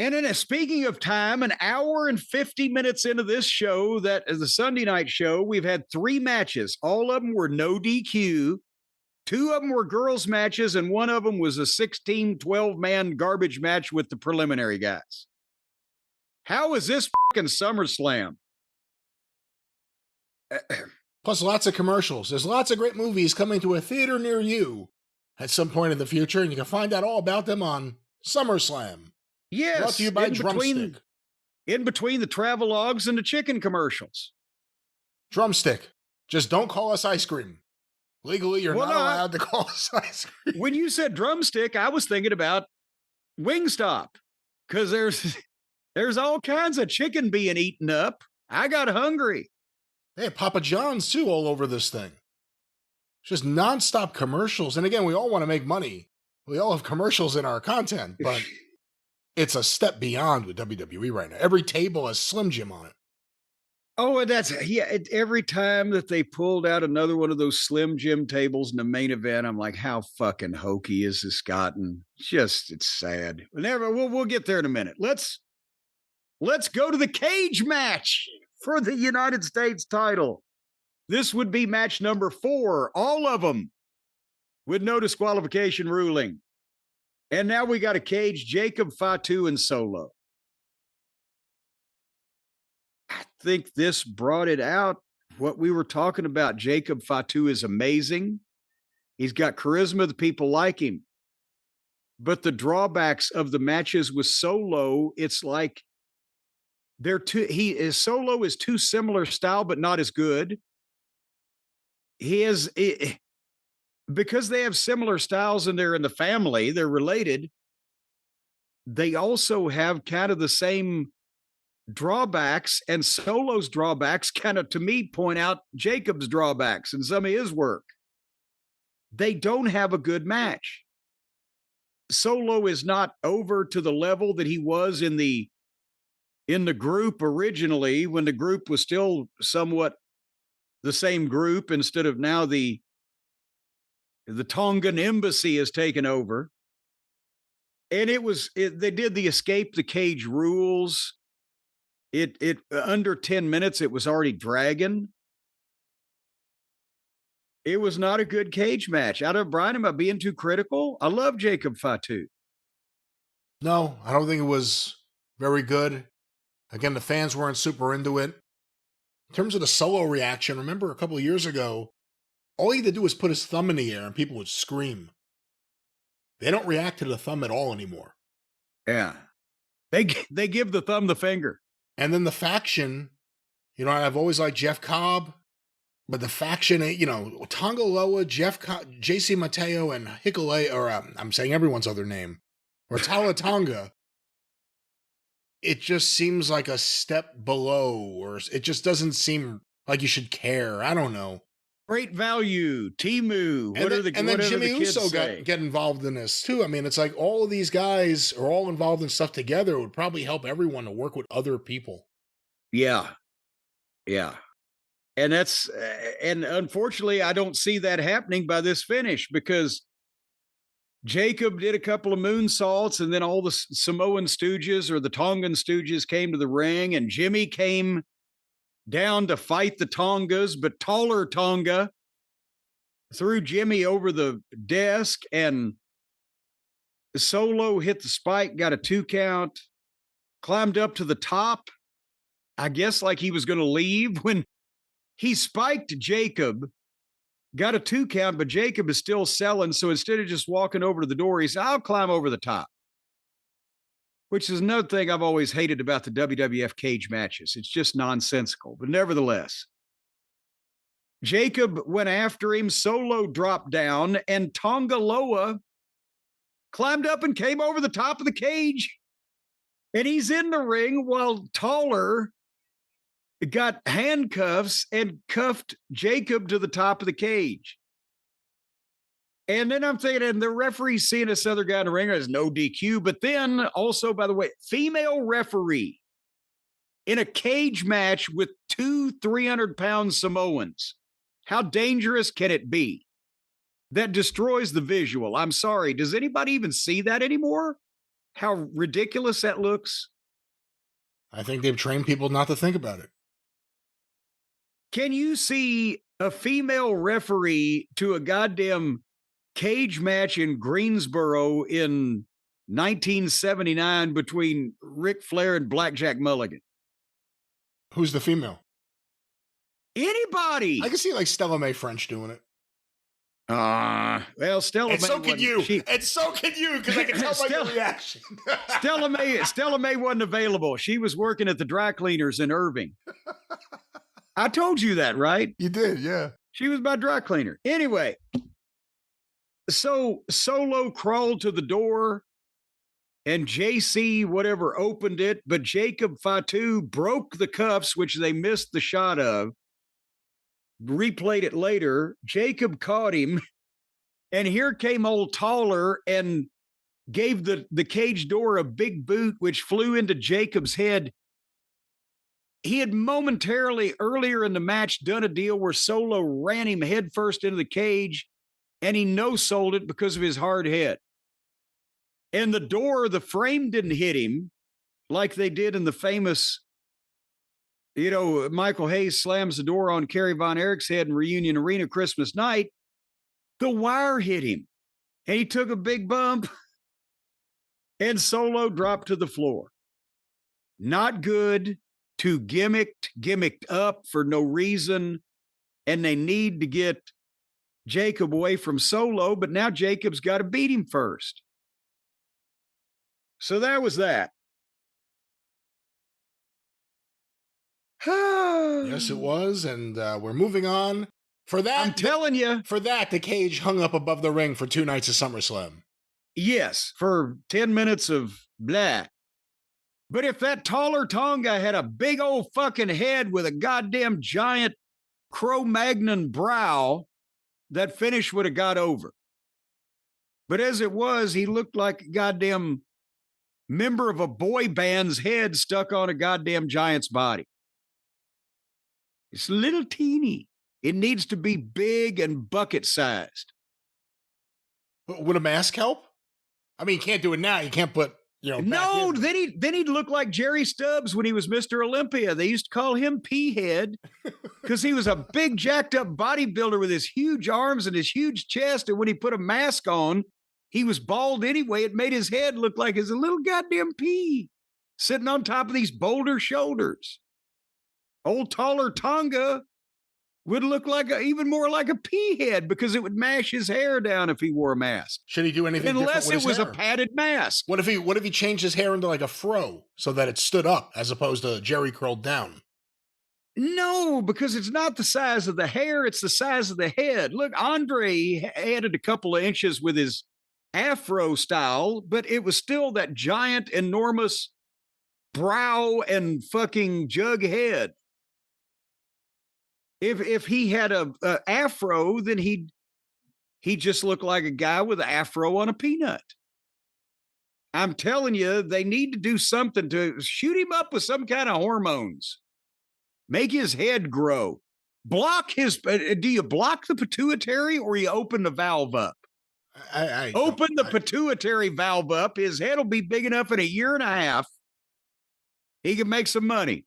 And then, speaking of time, an hour and 50 minutes into this show, that is the Sunday night show, we've had 3 matches. All of them were no DQ. 2 of them were girls' matches, and 1 of them was a 16, 12-man garbage match with the preliminary guys. How is this fucking SummerSlam? Plus lots of commercials. There's lots of great movies coming to a theater near you at some point in the future, and you can find out all about them on SummerSlam. Yes. Brought to you by Drumstick. In between the travelogues and the chicken commercials. Drumstick. Just don't call us ice cream. Legally, you're not allowed to call us ice cream. When you said Drumstick, I was thinking about Wingstop. Because there's all kinds of chicken being eaten up. I got hungry. They have Papa John's, too, all over this thing. Just nonstop commercials. And again, we all want to make money. We all have commercials in our content, but it's a step beyond with WWE right now. Every table has Slim Jim on it. Oh, and every time that they pulled out another one of those Slim Jim tables in the main event, I'm like, how fucking hokey is this gotten? It's sad. We'll get there in a minute. Let's go to the cage match for the United States title. This would be match number 4, all of them with no disqualification ruling. And now we got a cage, Jacob, Fatu, and Solo. I think this brought it out. What we were talking about, Jacob Fatu is amazing. He's got charisma. The people like him. But the drawbacks of the matches with Solo, it's like Solo is too similar style, but not as good. Because they have similar styles and they're in the family, they're related. They also have kind of the same drawbacks, and Solo's drawbacks kind of, to me, point out Jacob's drawbacks in some of his work. They don't have a good match. Solo is not over to the level that he was in the group originally, when the group was still somewhat the same group instead of now the Tongan embassy has taken over. And they did the escape the cage rules. It under 10 minutes, it was already dragging. It was not a good cage match. Brian, am I being too critical? I love Jacob Fatu. No, I don't think it was very good. Again, the fans weren't super into it. In terms of the Solo reaction, remember a couple of years ago, all he had to do was put his thumb in the air and people would scream. They don't react to the thumb at all anymore. Yeah. They give the thumb the finger. And then the faction, I've always liked Jeff Cobb, but the faction, Tonga Loa, Jeff Cobb, JC Mateo, and Heckel, I'm saying everyone's other name, or Tala Tonga. It just seems like a step below, or it just doesn't seem like you should care. I don't know. Great value, Timu. And then Jimmy Uso get involved in this too. I mean, it's like all of these guys are all involved in stuff together. It would probably help everyone to work with other people. Yeah. Yeah. And and unfortunately, I don't see that happening by this finish, because Jacob did a couple of moonsaults, and then all the Samoan Stooges or the Tongan Stooges came to the ring, and Jimmy came down to fight the Tongas, but taller Tonga threw Jimmy over the desk, and Solo hit the spike, got a 2 count, climbed up to the top, I guess like he was going to leave, when he spiked Jacob, got a 2 count, but Jacob is still selling. So instead of just walking over to the door, he said, I'll climb over the top. Which is another thing I've always hated about the WWF cage matches. It's just nonsensical. But nevertheless, Jacob went after him, Solo dropped down, and Tonga Loa climbed up and came over the top of the cage. And he's in the ring while Taller got handcuffs and cuffed Jacob to the top of the cage. And then I'm thinking, and the referee's seeing this other guy in the ring, there's no DQ. But then also, by the way, female referee in a cage match with 2 300-pound Samoans. How dangerous can it be? That destroys the visual. I'm sorry. Does anybody even see that anymore? how ridiculous that looks? I think they've trained people not to think about it. Can you see a female referee to a goddamn cage match in Greensboro in 1979 between Ric Flair and Blackjack Mulligan? Who's the female? Anybody. I can see like Stella Mae French doing it. Well, Stella And Mae so can you. And so can you, because I can tell by your Stella- reaction. Stella Mae wasn't available. She was working at the dry cleaners in Irving. I told you that, right? You did, yeah. She was my dry cleaner. Anyway, so Solo crawled to the door and JC, whatever, opened it, but Jacob Fatu broke the cuffs, which they missed the shot of. Replayed it later. Jacob caught him, and here came old Taller and gave the cage door a big boot, which flew into Jacob's head. He had momentarily earlier in the match done a deal where Solo ran him headfirst into the cage, and he no-sold it because of his hard head. And the frame didn't hit him like they did in the famous, Michael Hayes slams the door on Kerry Von Erich's head in Reunion Arena Christmas night. The wire hit him, and he took a big bump, and Solo dropped to the floor. Not good. Too gimmicked up for no reason, and they need to get Jacob away from Solo, but now Jacob's got to beat him first. So that was that. Yes, it was, and we're moving on. For that, I'm telling you. For that, the cage hung up above the ring for 2 nights of SummerSlam. Yes, for 10 minutes of blah. But if that Taller Tonga had a big old fucking head with a goddamn giant Cro-Magnon brow, that finish would have got over. But as it was, he looked like a goddamn member of a boy band's head stuck on a goddamn giant's body. It's a little teeny. It needs to be big and bucket-sized. Would a mask help? I mean, you can't do it now. You can't put... No, then he'd look like Jerry Stubbs when he was Mr. Olympia. They used to call him P-Head because he was a big, jacked up bodybuilder with his huge arms and his huge chest. And when he put a mask on, he was bald anyway. It made his head look like his little goddamn pea sitting on top of these boulder shoulders. Old Taller Tonga would look like even more like a pea head because it would mash his hair down if he wore a mask. Should he do anything unless different with it was his hair? A padded mask? What if he changed his hair into like a fro so that it stood up as opposed to Jerry curled down? No, because it's not the size of the hair, it's the size of the head. Look, Andre added a couple of inches with his afro style, but it was still that giant, enormous brow and fucking jug head. If he had a afro, then he'd just look like a guy with an afro on a peanut. I'm telling you, they need to do something to shoot him up with some kind of hormones. Make his head grow. Block his. Do you block the pituitary or you open the valve up? Open the pituitary valve up. His head will be big enough in a year and a half. He can make some money.